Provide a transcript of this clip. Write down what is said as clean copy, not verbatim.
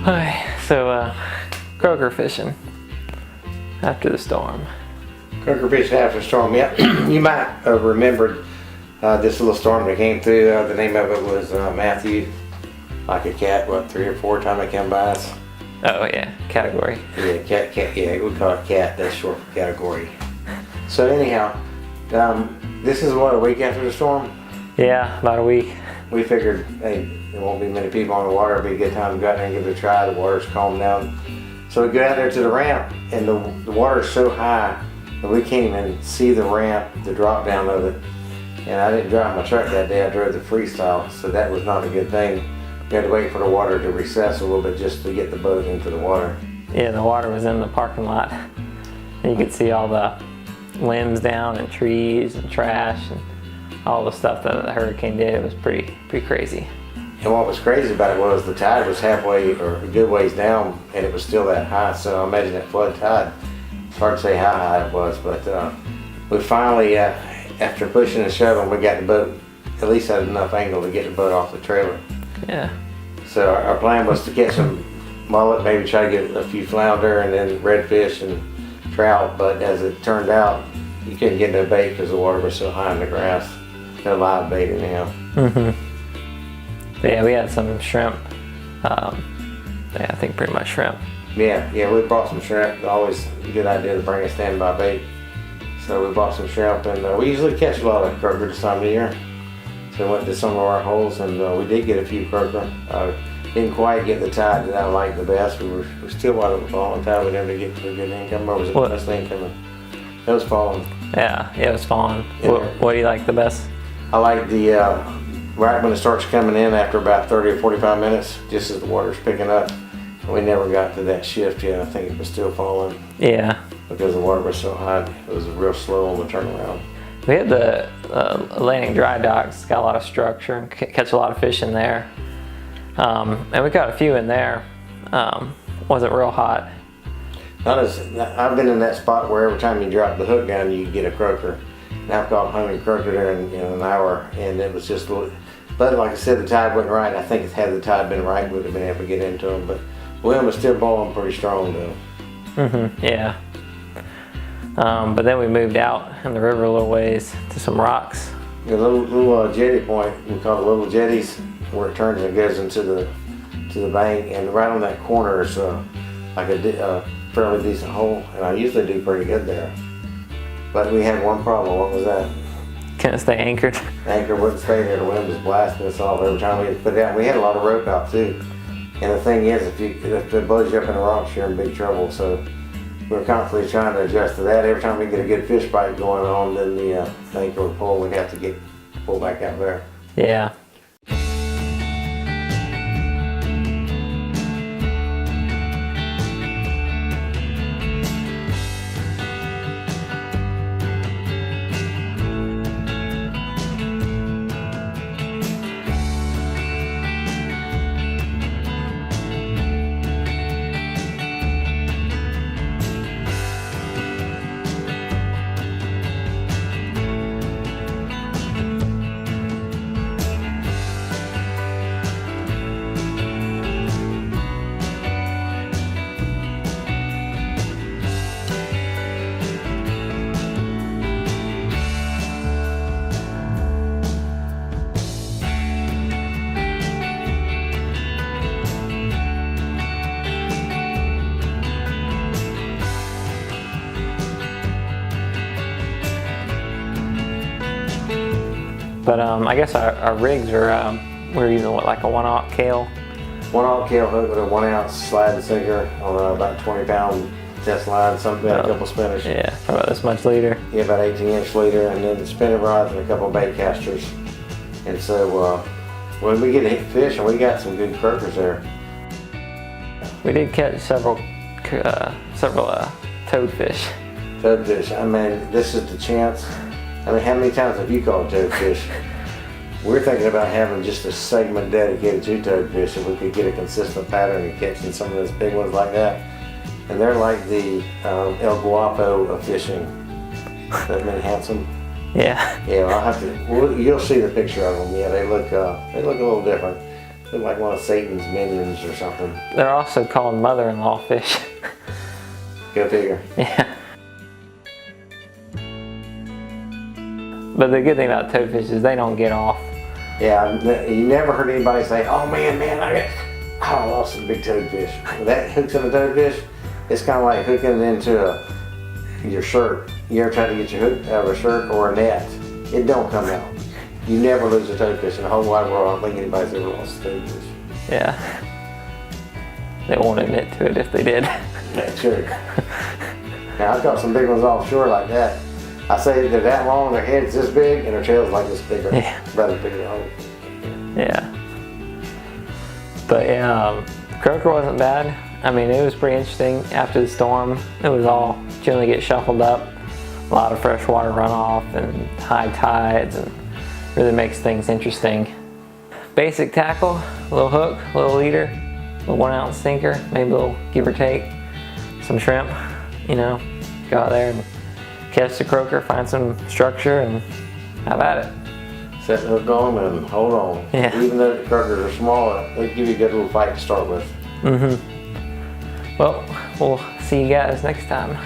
Okay, so croaker fishing after the storm. Croaker fishing after the storm, yeah. You might have remembered this little storm that came through. The name of it was Matthew, like a cat, what, 3 or 4 times it came by us. Oh yeah, category. Yeah, cat, yeah, we call it cat, that's short for category. So anyhow, this is what, a week after the storm? Yeah, about a week. We figured, hey, there won't be many people on the water, it'll be a good time to go out there and give it a try. The water's calmed down. So we go out there to the ramp, and the water's so high that we can't even see the ramp, the drop down of it. And I didn't drive my truck that day, I drove the freestyle, so that was not a good thing. We had to wait for the water to recess a little bit just to get the boat into the water. Yeah, the water was in the parking lot. And you could see all the limbs down and trees and trash and all the stuff that the hurricane did. It was pretty crazy. And what was crazy about it was the tide was halfway or a good ways down, and it was still that high. So I imagine that flood tide, it's hard to say how high it was, but we finally, after pushing and shoving, we got the boat at least at enough angle to get the boat off the trailer. Yeah. So our plan was to catch some mullet, maybe try to get a few flounder and then redfish and trout, but as it turned out, you couldn't get no bait because the water was so high in the grass. No live bait anyhow. But yeah, we had some shrimp. Yeah, I think pretty much shrimp. Yeah, we brought some shrimp. Always a good idea to bring a standby bait. So we bought some shrimp, and we usually catch a lot of croaker this time of year. So we went to some of our holes, and we did get a few croaker. Didn't quite get the tide that I liked the best. We still out of the falling tide. We never get to a good income. Or was it the best income? It was falling. Yeah, it was falling. What do you like the best? I like the right when it starts coming in after about 30 or 45 minutes, just as the water's picking up. We never got to that shift yet. I think it was still falling. Yeah. Because the water was so high, it was real slow on the turnaround. We had the Atlantic dry docks, got a lot of structure, and catch a lot of fish in there. And we got a few in there. Wasn't real hot. I've been in that spot where every time you drop the hook down, you get a croaker. And I've caught 100 croaker there in an hour, and it was just a little, but like I said, the tide wasn't right. I think had the tide been right, we would have been able to get into them, but the wind was still blowing pretty strong though. Yeah. But then we moved out in the river a little ways to some rocks. A little jetty point, we call it little jetties, where it turns and goes into the bank, and right on that corner is like a fairly decent hole, and I usually do pretty good there. But we had one problem. What was that? Couldn't stay anchored. The anchor wouldn't stay there. The wind was blasting us off every time we had to put it out. We had a lot of rope out too. And the thing is, if it blows you up in the rocks, you're in big trouble. So we're constantly trying to adjust to that. Every time we get a good fish bite going on, then the anchor would pull. We'd have to pull back out there. Yeah. But I guess our rigs are, we're using what, like a 1/0 Kale? 1/0 Kale hook with a 1 ounce slide sinker on about 20-pound test line, something, a couple spinners. Yeah, about this much leader. Yeah, about 18-inch leader, and then the spinning rods and a couple bait casters. And so when we get to hit fish, and we got some good croakers there. We did catch several toadfish. Toadfish, I mean, this is the chance. I mean, how many times have you caught toadfish? We're thinking about having just a segment dedicated to toadfish if we could get a consistent pattern and catching some of those big ones like that. And they're like the El Guapo of fishing. That been handsome. Yeah. Yeah, I'll have to. You'll see the picture of them. Yeah, they look a little different. Look like one of Satan's minions or something. They're also called mother-in-law fish. Go figure. Yeah. But the good thing about toadfish is they don't get off. Yeah, you never heard anybody say, "Oh man, I lost some big toadfish." When that hooks in a toadfish, it's kind of like hooking into your shirt. You ever try to get your hook out of a shirt or a net? It don't come out. You never lose a toadfish in the whole wide world. I don't think anybody's ever lost a toadfish. Yeah. They won't admit to it if they did. That's true. Now I've got some big ones offshore like that. I say they're that long, their head's this big, and their tail's like this bigger. Yeah. About as big as a hole. Yeah. But yeah, Croaker wasn't bad. I mean, it was pretty interesting after the storm. It was all generally get shuffled up. A lot of freshwater runoff and high tides, and really makes things interesting. Basic tackle, a little hook, a little leader, a little 1 ounce sinker, maybe a little give or take, some shrimp, you know, go out there and catch the croaker, find some structure, and have at it. Set the hook on and hold on. Yeah. Even though the croakers are small, they give you a good little fight to start with. Well, we'll see you guys next time.